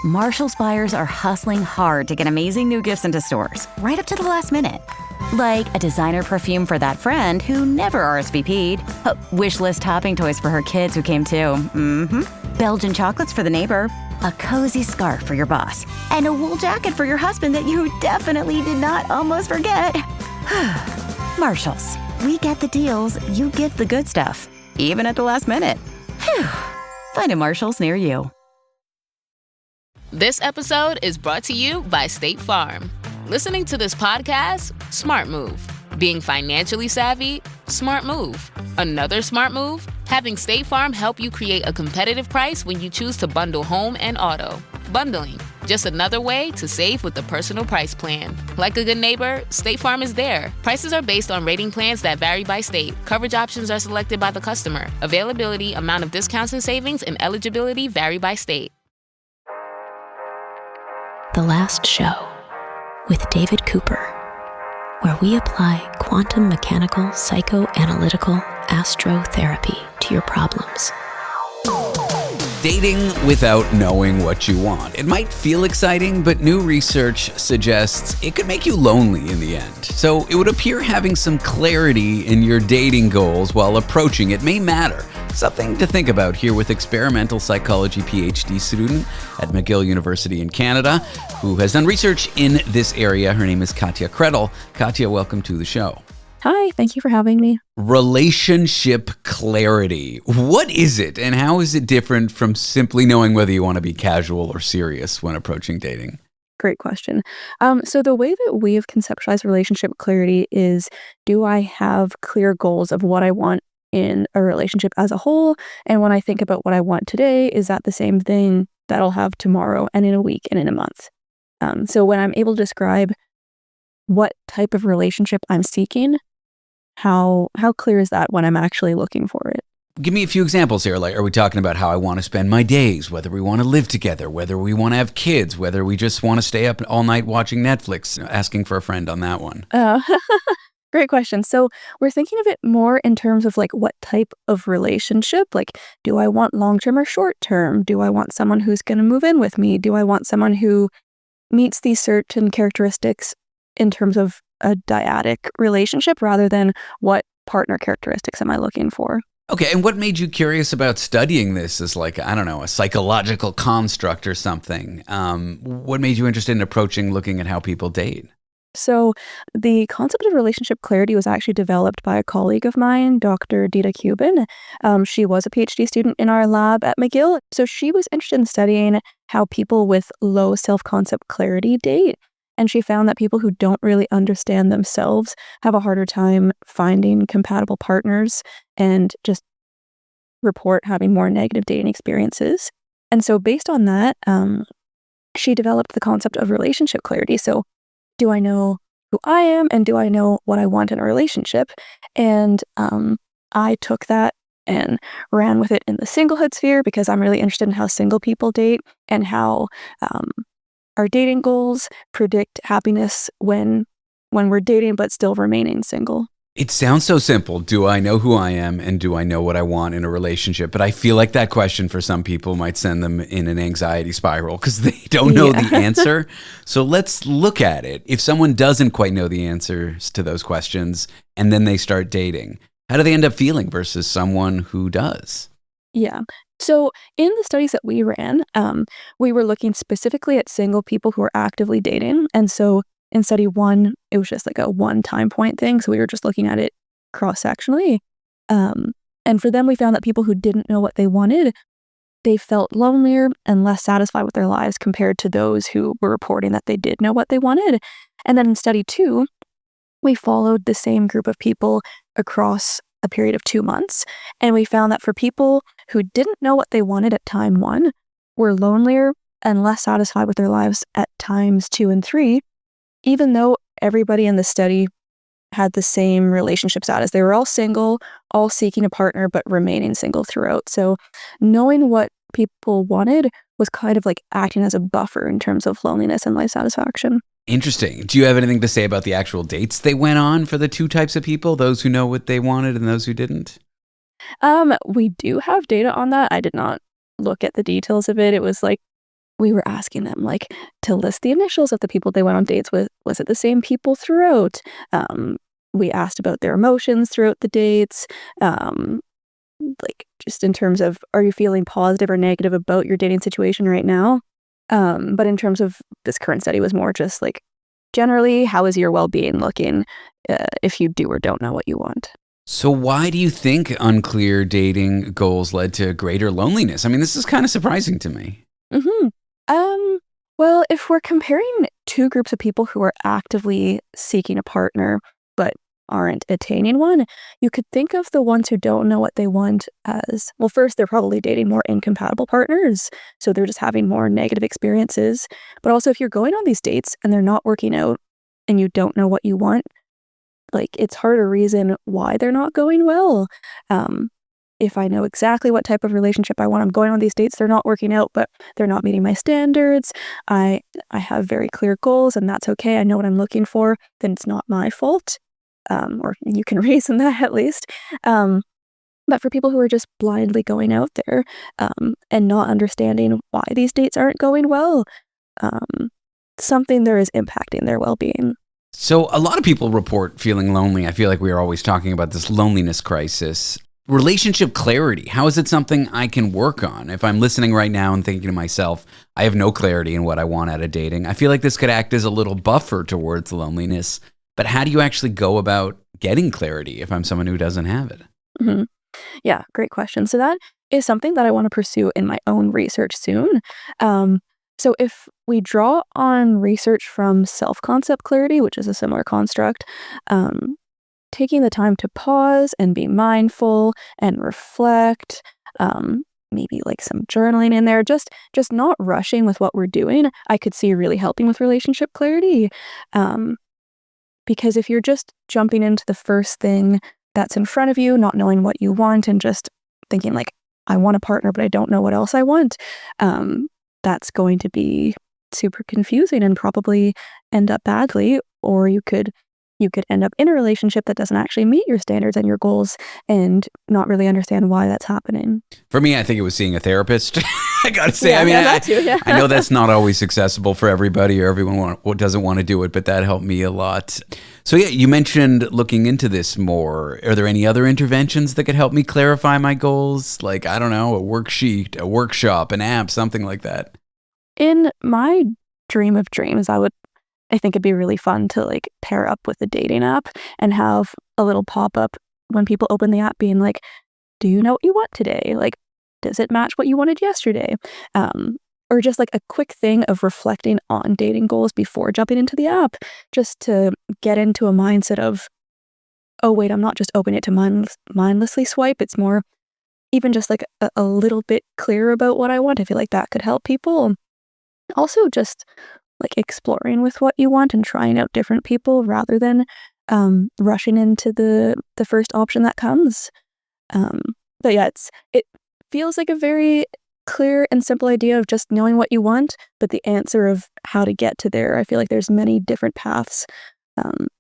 Marshall's buyers are hustling hard to get amazing new gifts into stores, right up to the last minute. Like a designer perfume for that friend who never RSVP'd, wish list topping toys for her kids who came too, Belgian chocolates for the neighbor, a cozy scarf for your boss, and a wool jacket for your husband that you definitely did not almost forget. Marshalls, we get the deals, you get the good stuff, even at the last minute. Phew. Find a Marshalls near you. This episode is brought to you by State Farm. Listening to this podcast? Smart move. Being financially savvy? Smart move. Another smart move? Having State Farm help you create a competitive price when you choose to bundle home and auto. Bundling, just another way to save with the personal price plan. Like a good neighbor, State Farm is there. Prices are based on rating plans that vary by state. Coverage options are selected by the customer. Availability, amount of discounts and savings, and eligibility vary by state. The Last Show with David Cooper, where we apply quantum mechanical psychoanalytical astrotherapy to your problems. Dating without knowing what you want. It might feel exciting, but new research suggests it could make you lonely in the end. So it would appear having some clarity in your dating goals while approaching it may matter. Something to think about here with experimental psychology PhD student at McGill University in Canada, who has done research in this area. Her name is Katya Kredl. Katya, welcome to the show. Hi, thank you for having me. Relationship clarity. What is it, and how is it different from simply knowing whether you want to be casual or serious when approaching dating? Great question. So the way that we've conceptualized relationship clarity is, do I have clear goals of what I want in a relationship as a whole? And when I think about what I want today, is that the same thing that I'll have tomorrow and in a week and in a month? So when I'm able to describe what type of relationship I'm seeking, how clear is that when I'm actually looking for it? Give me a few examples here. Like, are we talking about how I want to spend my days, whether we want to live together, whether we want to have kids, whether we just want to stay up all night watching Netflix? Asking for a friend on that one. Great question. So we're thinking of it more in terms of like what type of relationship. Like, do I want long-term or short-term? Do I want someone who's going to move in with me? Do I want someone who meets these certain characteristics in terms of a dyadic relationship rather than what partner characteristics am I looking for? Okay, and what made you curious about studying this as like, I don't know, a psychological construct or something? What made you interested in looking at how people date? So the concept of relationship clarity was actually developed by a colleague of mine, Dr. Dita Cuban. She was a PhD student in our lab at McGill. So she was interested in studying how people with low self-concept clarity date. And she found that people who don't really understand themselves have a harder time finding compatible partners and just report having more negative dating experiences. And so based on that, she developed the concept of relationship clarity. So do I know who I am and do I know what I want in a relationship? And I took that and ran with it in the singlehood sphere because I'm really interested in how single people date and how our dating goals predict happiness when we're dating but still remaining single. It sounds so simple. Do I know who I am and do I know what I want in a relationship? But I feel like that question for some people might send them in an anxiety spiral because they don't know the answer. So let's look at it. If someone doesn't quite know the answers to those questions and then they start dating, how do they end up feeling versus someone who does? Yeah. So in the studies that we ran, we were looking specifically at single people who are actively dating. And so in study one, it was just like a one time point thing. So we were just looking at it cross-sectionally. And for them, we found that people who didn't know what they wanted, they felt lonelier and less satisfied with their lives compared to those who were reporting that they did know what they wanted. And then in study two, we followed the same group of people across a period of 2 months. And we found that for people who didn't know what they wanted at time one, were lonelier and less satisfied with their lives at times 2 and 3, even though everybody in the study had the same relationship status. They were all single, all seeking a partner, but remaining single throughout. So knowing what people wanted was kind of like acting as a buffer in terms of loneliness and life satisfaction. Interesting. Do you have anything to say about the actual dates they went on for the two types of people, those who know what they wanted and those who didn't? We do have data on that. I did not look at the details of it. It was like we were asking them like to list the initials of the people they went on dates with. Was it the same people throughout? We asked about their emotions throughout the dates. Like just in terms of, are you feeling positive or negative about your dating situation right now? But in terms of this current study was more just like, generally, how is your well-being looking if you do or don't know what you want? So why do you think unclear dating goals led to greater loneliness? I mean, this is kind of surprising to me. Mm-hmm. Well, if we're comparing two groups of people who are actively seeking a partner but aren't attaining one, you could think of the ones who don't know what they want as, well, first, they're probably dating more incompatible partners, so they're just having more negative experiences. But also, if you're going on these dates and they're not working out and you don't know what you want, like, it's hard to reason why they're not going well. If I know exactly what type of relationship I want, I'm going on these dates, they're not working out, but they're not meeting my standards. I have very clear goals, and that's okay. I know what I'm looking for, then it's not my fault. Or you can reason that at least. But for people who are just blindly going out there and not understanding why these dates aren't going well, something there is impacting their well-being. So a lot of people report feeling lonely. I feel like we are always talking about this loneliness crisis. Relationship clarity. How is it something I can work on? If I'm listening right now and thinking to myself, I have no clarity in what I want out of dating, I feel like this could act as a little buffer towards loneliness. But how do you actually go about getting clarity if I'm someone who doesn't have it? Mm-hmm. Yeah, great question. So that is something that I want to pursue in my own research soon. So if we draw on research from self-concept clarity, which is a similar construct, taking the time to pause and be mindful and reflect, maybe like some journaling in there, just not rushing with what we're doing, I could see really helping with relationship clarity. Because if you're just jumping into the first thing that's in front of you, not knowing what you want and just thinking like, I want a partner, but I don't know what else I want, that's going to be super confusing and probably end up badly. Or you could end up in a relationship that doesn't actually meet your standards and your goals and not really understand why that's happening. For me, I think it was seeing a therapist. I gotta say, Yeah, I mean, that too, yeah. I know that's not always accessible for everybody or everyone doesn't want to do it, but that helped me a lot. So yeah, you mentioned looking into this more. Are there any other interventions that could help me clarify my goals? Like, I don't know, a worksheet, a workshop, an app, something like that. In my dream of dreams, I think it'd be really fun to like pair up with a dating app and have a little pop-up when people open the app being like, do you know what you want today? Like, does it match what you wanted yesterday? Or just like a quick thing of reflecting on dating goals before jumping into the app, just to get into a mindset of, oh wait, I'm not just opening it to mindlessly swipe. It's more even just like a little bit clearer about what I want. I feel like that could help people. Also just like exploring with what you want and trying out different people rather than rushing into the first option that comes. But yeah, it feels like a very clear and simple idea of just knowing what you want, but the answer of how to get to there, I feel like there's many different paths.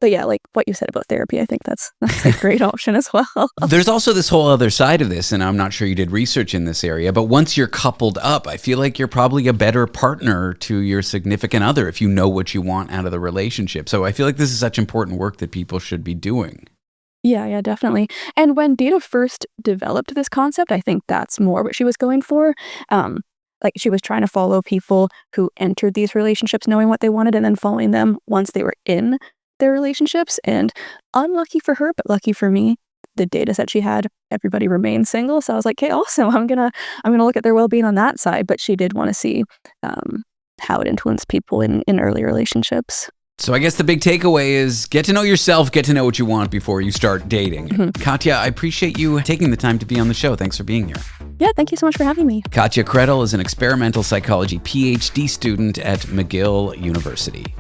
But yeah, like what you said about therapy, I think that's a great option as well. There's also this whole other side of this, and I'm not sure you did research in this area, but once you're coupled up, I feel like you're probably a better partner to your significant other if you know what you want out of the relationship. So I feel like this is such important work that people should be doing. Yeah, definitely. And when Data first developed this concept, I think that's more what she was going for. Like she was trying to follow people who entered these relationships knowing what they wanted and then following them once they were in their relationships. And unlucky for her, but lucky for me, the data set she had, everybody remained single. So I was like, okay, awesome. I'm gonna look at their well-being on that side. But she did want to see how it influenced people in early relationships. So I guess the big takeaway is get to know yourself, get to know what you want before you start dating. Mm-hmm. Katya, I appreciate you taking the time to be on the show. Thanks for being here. Yeah, thank you so much for having me. Katya Kredl is an experimental psychology PhD student at McGill University.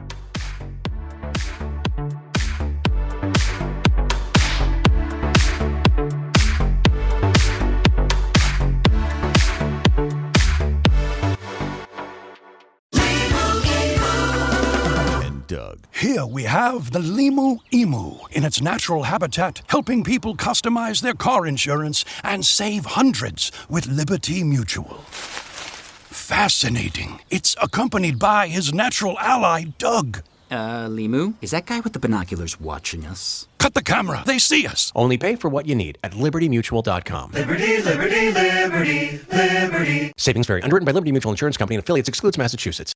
Here we have the Lemur Emu in its natural habitat, helping people customize their car insurance and save hundreds with Liberty Mutual. Fascinating. It's accompanied by his natural ally, Doug. Limu? Is that guy with the binoculars watching us? Cut the camera. They see us. Only pay for what you need at libertymutual.com. Liberty, liberty, liberty, liberty. Savings vary. Underwritten by Liberty Mutual Insurance Company and affiliates. Excludes Massachusetts.